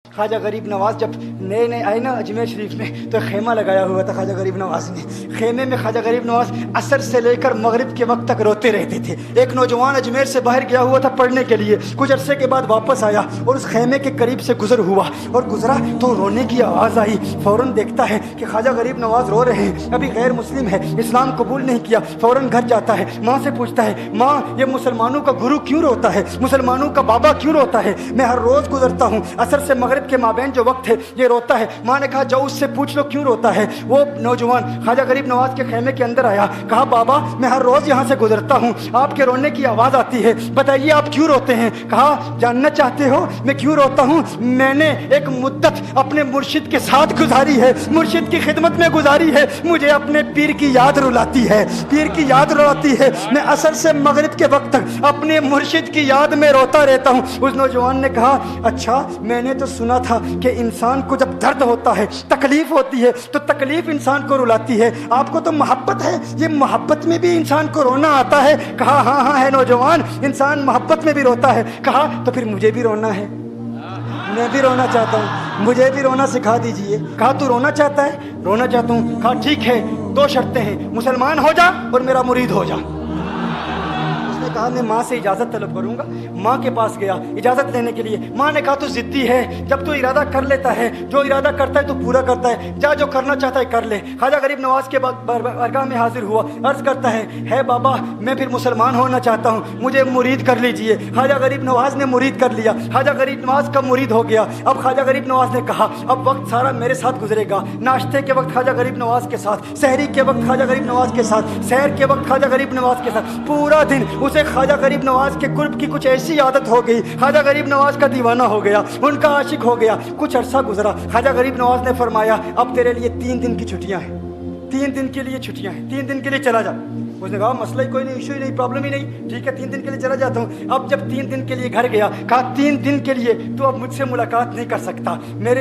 خواجہ غریب نواز جب نئے نئے آئے نا اجمیر شریف میں تو خیمہ لگایا ہوا تھا خواجہ غریب نواز نے. خیمے میں خواجہ غریب نواز عصر سے لے کر مغرب کے وقت تک روتے رہتے تھے. ایک نوجوان اجمیر سے باہر گیا ہوا تھا پڑھنے کے لیے, کچھ عرصے کے بعد واپس آیا اور اس خیمے کے قریب سے گزر ہوا اور گزرا تو رونے کی آواز آئی. فوراً دیکھتا ہے کہ خواجہ غریب نواز رو رہے ہیں, ابھی غیر مسلم ہے, اسلام قبول نہیں کیا. فوراً گھر جاتا ہے, ماں سے پوچھتا ہے, ماں یہ مسلمانوں کا گرو کیوں روتا ہے, مسلمانوں کا بابا کیوں روتا ہے؟ میں ہر روز گزرتا ہوں, عصر سے مغرب کے مابین جو وقت ہے یہ روتا ہے. ماں نے کہا جاؤ اس سے پوچھ لو کیوں روتا ہے. وہ نوجوان خواجہ غریب نواز کے خیمے کے اندر آیا, کہا بابا میں ہر روز یہاں سے گزرتا ہوں, آپ کے رونے کی آواز آتی ہے, بتائیے آپ کیوں روتے ہیں؟ کہا جاننا چاہتے ہو میں کیوں روتا ہوں؟ میں نے ایک مدت اپنے مرشد کے ساتھ گزاری ہے, مرشد کی خدمت میں گزاری ہے, مجھے اپنے پیر کی یاد رلاتی ہے, پیر کی یاد رلاتی ہے. میں عصر سے مغرب کے وقت تک اپنے مرشد کی یاد میں روتا رہتا ہوں. اس نوجوان نے کہا اچھا میں نے تو سنا تھا کہ انسان کو جب درد ہوتا ہے, تکلیف ہوتی ہے تو تکلیف انسان کو رلاتی ہے, آپ کو تو محبت ہے, یہ محبت میں بھی انسان کو رونا آتا ہے. کہا ہاں ہاں ہے نوجوان, انسان محبت میں بھی روتا ہے. کہا تو پھر مجھے بھی رونا ہے, میں بھی رونا چاہتا ہوں, مجھے بھی رونا سکھا دیجئے. کہا تو رونا چاہتا ہے؟ رونا چاہتا ہوں. کہا ٹھیک ہے, دو شرطیں ہیں, مسلمان ہو جا اور میرا مرید ہو جا. کہا میں ماں سے اجازت طلب کروں گا. ماں کے پاس گیا اجازت لینے کے لیے. ماں نے کہا تو ضدی ہے, جب تو ارادہ کر لیتا ہے, جو ارادہ کرتا ہے تو پورا کرتا ہے, جا جو کرنا چاہتا ہے کر لے. خواجہ غریب نواز کے بارگاہ میں حاضر ہوا, عرض کرتا ہے بابا میں پھر مسلمان ہونا چاہتا ہوں, مجھے مرید کر لیجئے. خواجہ غریب نواز نے مرید کر لیا, خواجہ غریب نواز کا مرید ہو گیا. اب خواجہ غریب نواز نے کہا اب وقت سارا میرے ساتھ گزرے گا, ناشتے کے وقت خواجہ غریب نواز کے ساتھ, سحری کے وقت خواجہ غریب نواز کے ساتھ, سحر کے وقت خواجہ غریب نواز کے ساتھ, پورا دن اسے خواجہ غریب نواز کے قرب کی کچھ ایسی عادت ہو گئی, خواجہ غریب نواز کا دیوانہ ہو گیا, ان کا عاشق ہو گیا. کچھ عرصہ گزرا, خواجہ غریب نواز نے فرمایا اب تیرے لیے 3 دن کی چھٹیاں ہیں, 3 دن کے لیے چھٹیاں ہیں, 3 دن کے لیے چلا جا. اس نے کہا مسئلہ ہی کوئی نہیں, ایشو ہی نہیں, پرابلم ہی نہیں, ٹھیک ہے 3 دن کے لیے چلا جاتا ہوں. اب جب 3 دن کے لیے گھر گیا, کہا 3 دن کے لیے تو اب مجھ سے ملاقات نہیں کر سکتا,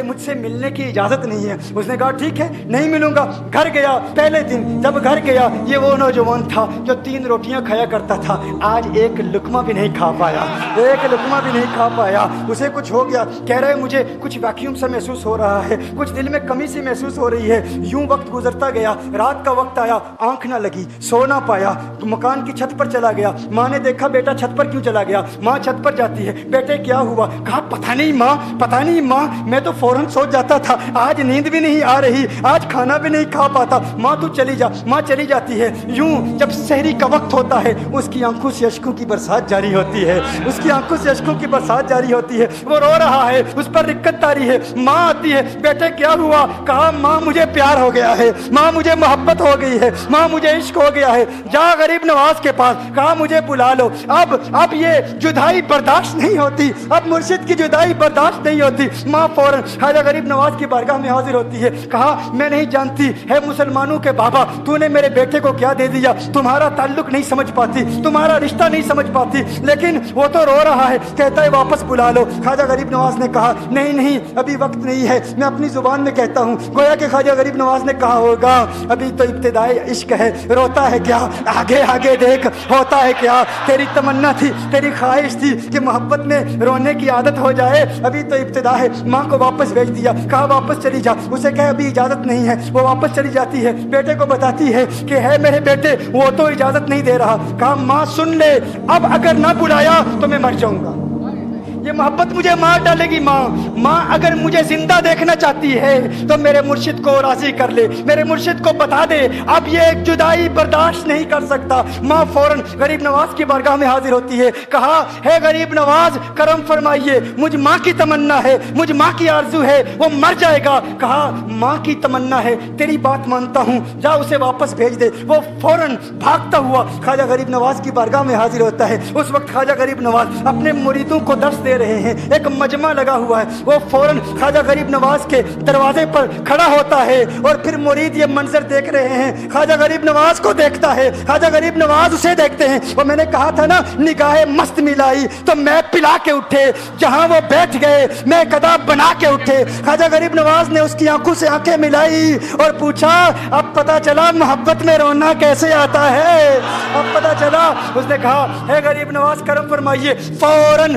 مجھ سے ملنے کی اجازت نہیں ہے. اس نے کہا ٹھیک ہے نہیں ملوں گا. گھر گیا, پہلے دن جب گھر گیا یہ وہ نوجوان تھا جو 3 روٹیاں کھایا کرتا تھا, آج ایک لقمہ بھی نہیں کھا پایا, ایک لقمہ بھی نہیں کھا پایا. اسے کچھ ہو گیا, کہہ رہے مجھے کچھ ویکیوم سا محسوس ہو رہا ہے, کچھ دل میں کمی سی محسوس ہو رہی ہے. یوں وقت گزرتا گیا, رات کا وقت آیا, آنکھ نہ لگی, سو نہ پایا, مکان کی چھت پر چلا گیا. ماں نے دیکھا بیٹا چھت پر کیوں چلا گیا؟ ماں چھت پر جاتی ہے, بیٹے کیا ہوا؟ کہا پتہ نہیں ماں, میں تو فوراً سو جاتا تھا, آج نیند بھی نہیں آ رہی, آج کھانا بھی نہیں کھا پاتا. ماں تو چلی جا. ماں چلی جاتی ہے. یوں جب سحری کا وقت ہوتا ہے اس کی آنکھوں سے اشکوں کی برسات جاری ہوتی ہے, اس کی آنکھوں سے اشکوں کی برسات جاری ہوتی ہے. وہ رو رہا ہے, اس پر رکت تاری ہے. ماں آتی ہے, بیٹے کیا ہوا؟ کہا ماں مجھے پیار ہو گیا ہے, ماں مجھے محبت ہو گئی ہے, ماں مجھے عشق ہو گیا ہے. جا غریب نواز کے پاس, کہا مجھے بلا لو. اب یہ جدائی برداشت نہیں ہوتی, اب مرشد کی جدائی برداشت نہیں ہوتی. ماں فوراً خواجہ غریب نواز کی بارگاہ میں حاضر ہوتی ہے. کہا میں نہیں جانتی ہے مسلمانوں کے بابا, تو نے میرے بیٹے کو کیا دے دیا, تمہارا تعلق نہیں سمجھ پاتی, تمہارا رشتہ نہیں سمجھ پاتی, لیکن وہ تو رو رہا ہے, کہتا ہے واپس بلا لو. خواجہ غریب نواز نے کہا نہیں ابھی وقت نہیں ہے, میں اپنی زبان میں کہتا ہوں. گویا کہ خواجہ غریب نواز نے کہا ہوگا ابھی تو ابتدائی عشق ہے, روتا ہے کیا, آگے دیکھ ہوتا ہے کیا. تیری تمنا تھی, تیری خواہش تھی کہ محبت میں رونے کی عادت ہو جائے, ابھی تو ابتدا ہے. ماں کو واپس بھیج دیا, کہا واپس چلی جا. اسے کہا ابھی اجازت نہیں ہے, وہ واپس چلی جاتی ہے. بیٹے کو بتاتی ہے کہ ہے میرے بیٹے وہ تو اجازت نہیں دے رہا. کہا ماں سن لے, اب اگر نہ بلایا تو میں مر جاؤں گا, یہ محبت مجھے مار ڈالے گی. ماں اگر مجھے زندہ دیکھنا چاہتی ہے تو میرے مرشد کو راضی کر لے, میرے مرشد کو بتا دے اب یہ جدائی برداشت نہیں کر سکتا. ماں فوراً غریب نواز کی بارگاہ میں حاضر ہوتی ہے. کہا ہے غریب نواز کرم فرمائیے, مجھ ماں کی تمنا ہے, مجھ ماں کی آرزو ہے, وہ مر جائے گا. کہا ماں کی تمنا ہے, تیری بات مانتا ہوں, جا اسے واپس بھیج دے. وہ فوراً بھاگتا ہوا خواجہ غریب نواز کی بارگاہ میں حاضر ہوتا ہے. اس وقت خواجہ غریب نواز اپنے مریدوں کو درس دے رہے ہیں, ایک مجمع لگا ہوا ہے. وہ فوراً خواجہ غریب نواز کے دروازے پر کھڑا ہوتا ہے اور پھر مرید یہ منظر دیکھ رہے ہیں. خواجہ غریب نواز کو دیکھتا ہے, خواجہ غریب نواز اسے دیکھتے ہیں. وہ میں نے کہا تھا نا نگاہ مست ملائی تو میں پلا کے اٹھے, جہاں وہ بیٹھ گئے میں گدا بنا کے اٹھے. خواجہ غریب نواز نے اس کی آنکھوں سے آنکھیں ملائی اور پوچھا اب پتا چلا محبت میں رونا کیسے آتا ہے, اب پتا چلا. اس نے کہا ہے غریب نواز کرم فرمائیے. فوراً